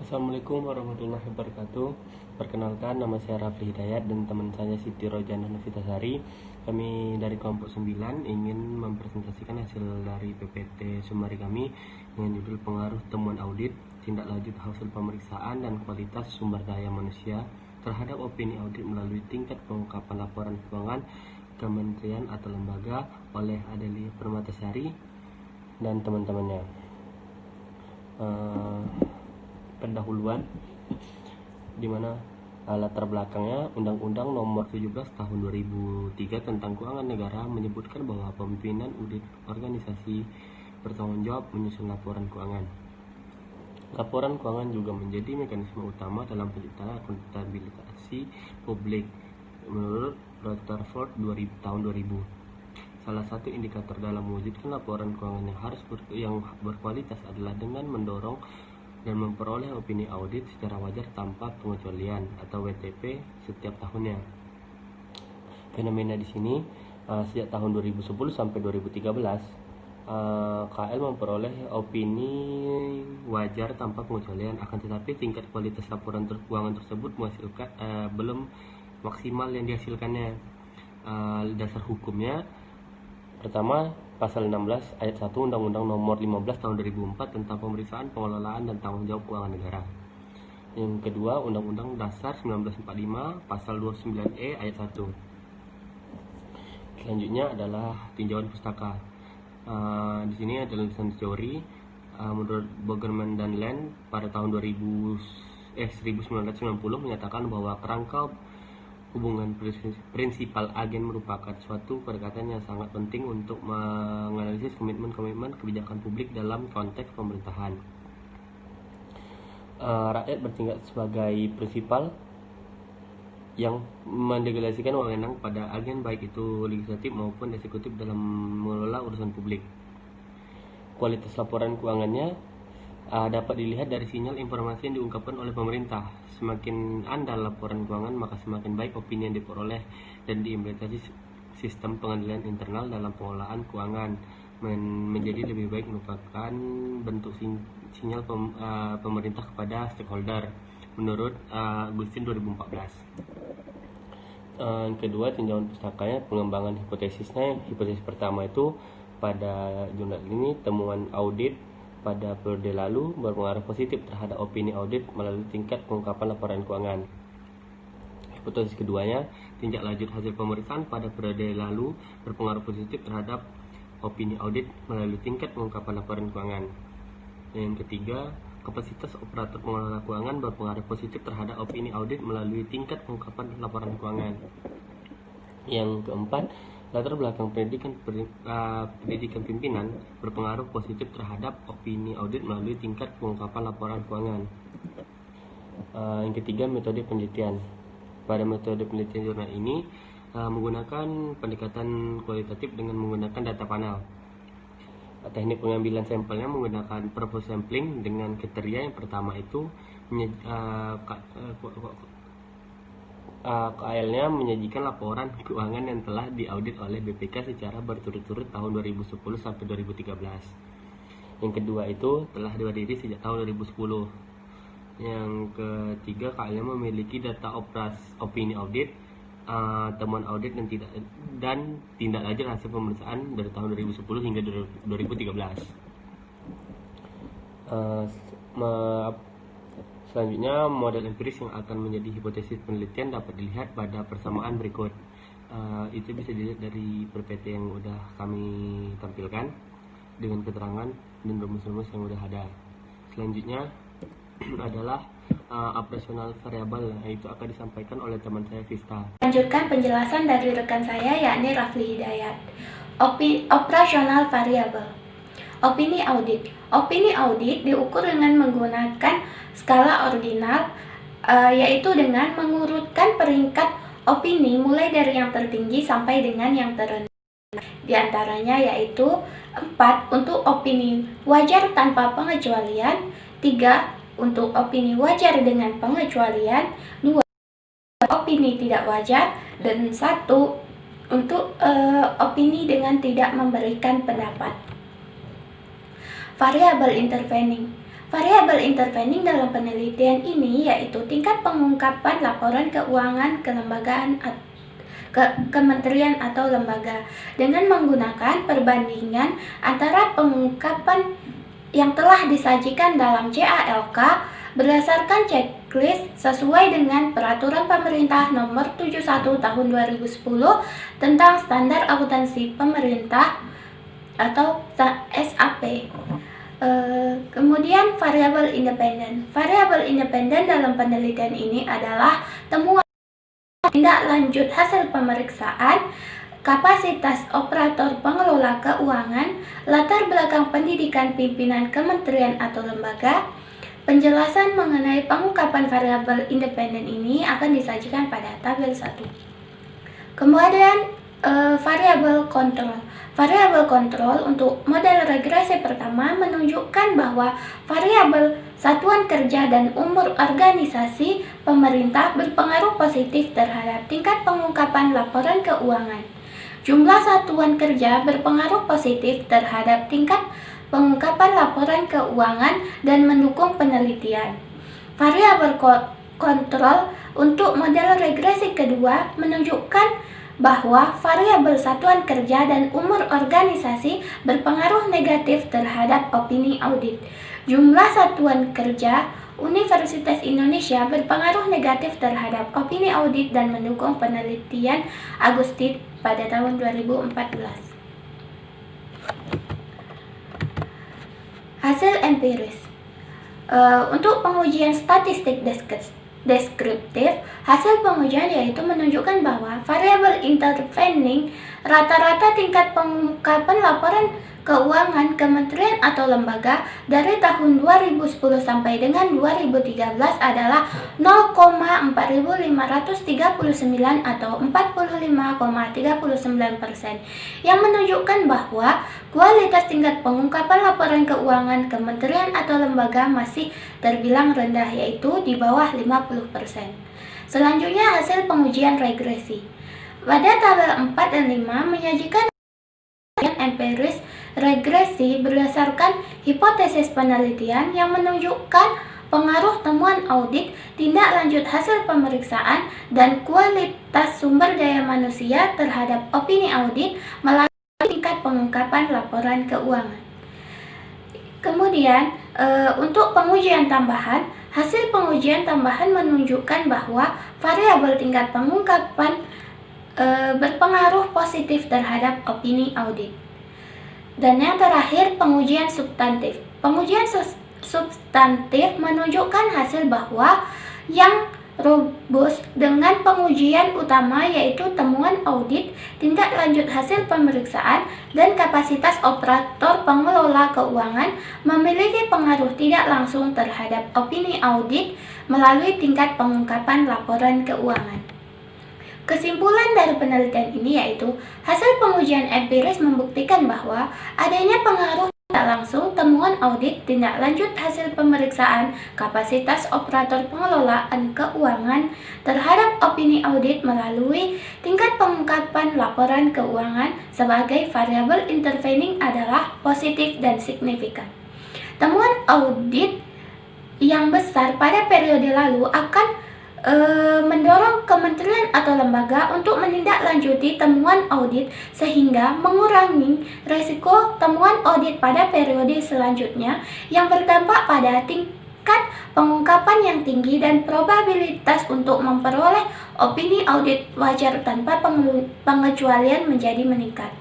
Assalamualaikum warahmatullahi wabarakatuh. Perkenalkan, nama saya Rafli Hidayat dan teman saya Siti Rojana Novitasari. Kami dari kelompok 9 ingin mempresentasikan hasil dari PPT Sumari kami dengan judul pengaruh temuan audit, tindak lanjut hasil pemeriksaan dan kualitas sumber daya manusia terhadap opini audit melalui tingkat pengungkapan laporan keuangan kementerian atau lembaga oleh Adelia Permatasari dan teman-temannya. Pendahuluan, di mana latar belakangnya Undang-Undang Nomor 17 Tahun 2003 tentang Keuangan Negara menyebutkan bahwa pimpinan audit organisasi bertanggung jawab menyusun laporan keuangan. Laporan keuangan juga menjadi mekanisme utama dalam penciptaan akuntabilitas publik menurut Rutherford tahun 2000. Salah satu indikator dalam mewujudkan laporan keuangan yang berkualitas adalah dengan mendorong dan memperoleh opini audit secara wajar tanpa pengecualian atau WTP setiap tahunnya. Fenomena di sini sejak tahun 2010 sampai 2013 KL memperoleh opini wajar tanpa pengecualian, akan tetapi tingkat kualitas laporan keuangan tersebut menghasilkan belum maksimal yang dihasilkannya. Dasar hukumnya pertama, Pasal 16 Ayat 1 Undang-Undang Nomor 15 Tahun 2004 tentang Pemeriksaan, Pengelolaan, dan Tanggung Jawab Keuangan Negara. Yang kedua, Undang-Undang Dasar 1945 Pasal 29E Ayat 1. Selanjutnya adalah tinjauan pustaka. Di sini ada lisan teori menurut Bogerman dan Land pada tahun 1990 menyatakan bahwa kerangka hubungan prinsipal agen merupakan suatu pendekatan yang sangat penting untuk menganalisis komitmen-komitmen kebijakan publik dalam konteks pemerintahan. Rakyat bertindak sebagai prinsipal yang mendelegasikan wewenang pada agen baik itu legislatif maupun eksekutif dalam mengelola urusan publik. Kualitas laporan keuangannya dapat dilihat dari sinyal informasi yang diungkapkan oleh pemerintah. Semakin andal laporan keuangan, maka semakin baik opini yang diperoleh dan diimplementasi sistem pengadilan internal dalam pengelolaan keuangan menjadi lebih baik merupakan bentuk sinyal pemerintah kepada stakeholder menurut Agustin 2014. Kedua, tinjauan pustakanya, pengembangan hipotesisnya. Hipotesis pertama itu pada jurnal ini, temuan audit pada periode lalu berpengaruh positif terhadap opini audit melalui tingkat pengungkapan laporan keuangan. Hipotesis keduanya, tindak lanjut hasil pemeriksaan pada periode lalu berpengaruh positif terhadap opini audit melalui tingkat pengungkapan laporan keuangan. Yang ketiga, kapasitas operator pengelola keuangan berpengaruh positif terhadap opini audit melalui tingkat pengungkapan laporan keuangan. Yang keempat, latar belakang pendidikan pimpinan berpengaruh positif terhadap opini audit melalui tingkat pengungkapan laporan keuangan. Yang ketiga, metode penelitian. Pada metode penelitian jurnal ini menggunakan pendekatan kualitatif dengan menggunakan data panel. Teknik pengambilan sampelnya menggunakan purpose sampling dengan kriteria yang pertama itu KL-nya menyajikan laporan keuangan yang telah diaudit oleh BPK secara berturut-turut tahun 2010 sampai 2013. Yang kedua itu telah berdiri sejak tahun 2010. Yang ketiga, KL-nya memiliki data opini audit, temuan audit dan tindak lanjut hasil pemeriksaan dari tahun 2010 hingga 2013. Selanjutnya, model empiris yang akan menjadi hipotesis penelitian dapat dilihat pada persamaan berikut. Itu bisa dilihat dari PPT yang sudah kami tampilkan dengan keterangan dan rumus-rumus yang sudah ada. Selanjutnya adalah operasional variabel, yaitu akan disampaikan oleh teman saya Vista. Lanjutkan penjelasan dari rekan saya yakni Rafli Hidayat. Operasional variabel. Opini audit. Opini audit diukur dengan menggunakan skala ordinal, yaitu dengan mengurutkan peringkat opini mulai dari yang tertinggi sampai dengan yang terendah. Di antaranya yaitu 4 untuk opini wajar tanpa pengecualian, 3 untuk opini wajar dengan pengecualian, 2 opini tidak wajar, dan 1 untuk opini dengan tidak memberikan pendapat. Variabel intervening. Variabel intervening dalam penelitian ini yaitu tingkat pengungkapan laporan keuangan kelembagaan kementerian atau lembaga dengan menggunakan perbandingan antara pengungkapan yang telah disajikan dalam CALK berdasarkan checklist sesuai dengan Peraturan Pemerintah Nomor 71 Tahun 2010 tentang Standar Akuntansi Pemerintah atau SAP. Kemudian variabel independen. Variabel independen dalam penelitian ini adalah temuan tindak lanjut hasil pemeriksaan, kapasitas operator pengelola keuangan, latar belakang pendidikan pimpinan kementerian atau lembaga. Penjelasan mengenai pengungkapan variabel independen ini akan disajikan pada tabel 1. Kemudian variabel kontrol. Variabel kontrol untuk model regresi pertama menunjukkan bahwa variabel satuan kerja dan umur organisasi pemerintah berpengaruh positif terhadap tingkat pengungkapan laporan keuangan. Jumlah satuan kerja berpengaruh positif terhadap tingkat pengungkapan laporan keuangan dan mendukung penelitian. Variabel kontrol untuk model regresi kedua menunjukkan bahwa variabel satuan kerja dan umur organisasi berpengaruh negatif terhadap opini audit. Jumlah satuan kerja Universitas Indonesia berpengaruh negatif terhadap opini audit dan mendukung penelitian Agustin pada tahun 2014. Hasil empiris. Untuk pengujian statistik deskriptif, hasil pengujian yaitu menunjukkan bahwa variabel intervening rata-rata tingkat pengungkapan laporan keuangan kementerian atau lembaga dari tahun 2010 sampai dengan 2013 adalah 0,4539 atau 45,39%, yang menunjukkan bahwa kualitas tingkat pengungkapan laporan keuangan kementerian atau lembaga masih terbilang rendah, yaitu di bawah 50%. Selanjutnya hasil pengujian regresi. Pada tabel 4 dan 5 menyajikan empiris regresi berdasarkan hipotesis penelitian yang menunjukkan pengaruh temuan audit, tindak lanjut hasil pemeriksaan, dan kualitas sumber daya manusia terhadap opini audit melalui tingkat pengungkapan laporan keuangan. Kemudian, untuk pengujian tambahan, hasil pengujian tambahan menunjukkan bahwa variabel tingkat pengungkapan berpengaruh positif terhadap opini audit. Dan yang terakhir, pengujian substantif. Pengujian substantif menunjukkan hasil bahwa yang robust dengan pengujian utama yaitu temuan audit, tindak lanjut hasil pemeriksaan, dan kapasitas operator pengelola keuangan memiliki pengaruh tidak langsung terhadap opini audit melalui tingkat pengungkapan laporan keuangan. Kesimpulan dari penelitian ini yaitu hasil pengujian empiris membuktikan bahwa adanya pengaruh tidak langsung temuan audit, tindak lanjut hasil pemeriksaan, kapasitas operator pengelolaan keuangan terhadap opini audit melalui tingkat pengungkapan laporan keuangan sebagai variabel intervening adalah positif dan signifikan. Temuan audit yang besar pada periode lalu akan mendorong kementerian atau lembaga untuk menindaklanjuti temuan audit sehingga mengurangi risiko temuan audit pada periode selanjutnya yang berdampak pada tingkat pengungkapan yang tinggi dan probabilitas untuk memperoleh opini audit wajar tanpa pengecualian menjadi meningkat.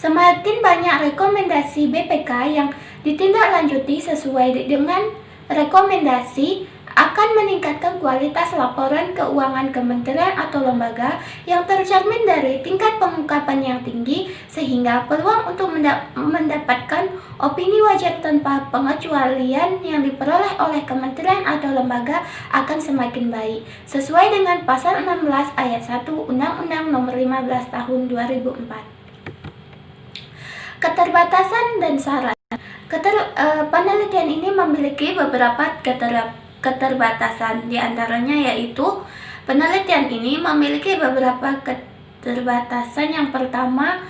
Semakin banyak rekomendasi BPK yang ditindaklanjuti sesuai dengan rekomendasi akan meningkatkan kualitas laporan keuangan kementerian atau lembaga yang tercermin dari tingkat pengungkapan yang tinggi, sehingga peluang untuk mendapatkan opini wajar tanpa pengecualian yang diperoleh oleh kementerian atau lembaga akan semakin baik, sesuai dengan pasal 16 ayat 1 Undang-Undang Nomor 15 Tahun 2004. Keterbatasan dan saran. Penelitian ini memiliki beberapa keterbatasan, diantaranya yaitu penelitian ini memiliki beberapa keterbatasan. Yang pertama,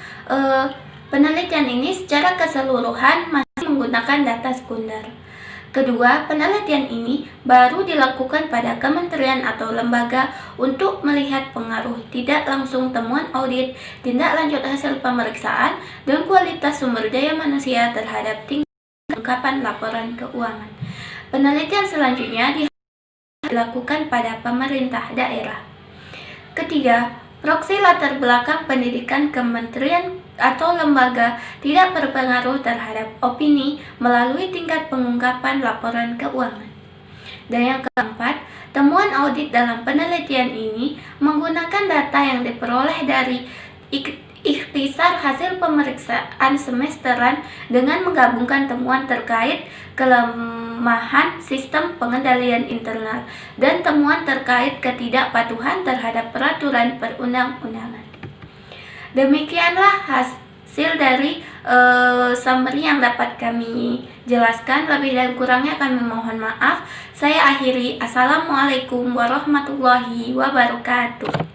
penelitian ini secara keseluruhan masih menggunakan data sekunder. Kedua, penelitian ini baru dilakukan pada kementerian atau lembaga untuk melihat pengaruh tidak langsung temuan audit, tindak lanjut hasil pemeriksaan, dan kualitas sumber daya manusia terhadap tingkat pengungkapan laporan keuangan. Penelitian selanjutnya dilakukan pada pemerintah daerah. Ketiga, proksi latar belakang pendidikan kementerian atau lembaga tidak berpengaruh terhadap opini melalui tingkat pengungkapan laporan keuangan. Dan yang keempat, temuan audit dalam penelitian ini menggunakan data yang diperoleh dari ikhtisar hasil pemeriksaan semesteran dengan menggabungkan temuan terkait kelemahan sistem pengendalian internal dan temuan terkait ketidakpatuhan terhadap peraturan perundang-undangan. Demikianlah hasil dari summary yang dapat kami jelaskan. Lebih dan kurangnya kami mohon maaf. Saya akhiri. Assalamualaikum warahmatullahi wabarakatuh.